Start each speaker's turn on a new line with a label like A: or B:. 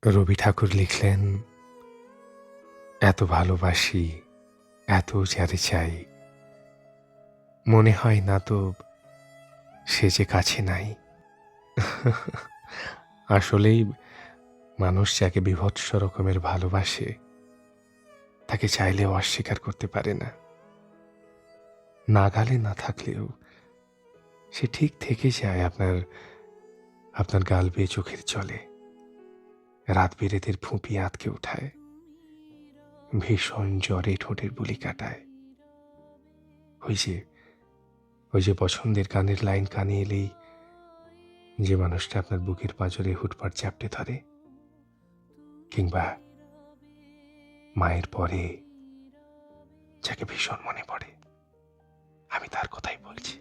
A: রবি ঠাকুর লিখলেন, এত ভালোবাসি, এত যারে চাই, মনে হয় না তো সে যে কাছে নাই। আসলেই মানুষ যাকে বীভৎস রকমের ভালোবাসে তাকে চাইলেও অস্বীকার করতে পারে না। নাগালে না থাকলেও সে ঠিক থেকে যায় আপনার আপনার গাল বেয়ে চোখের জলে, রাত বিরেতের ফুঁপি আঁতকে ওঠায়, ভীষণ জ্বরে ঠোঁটের বুলি কাটায়। ওই যে ওই যে পছন্দের গানের লাইন কানে এলেই যে মানুষটা আপনার বুকের পাঁজরে হুটপাট চাপটে ধরে, কিংবা মায়ের পরে যাকে ভীষণ মনে পড়ে, আমি তার কথাই বলছি।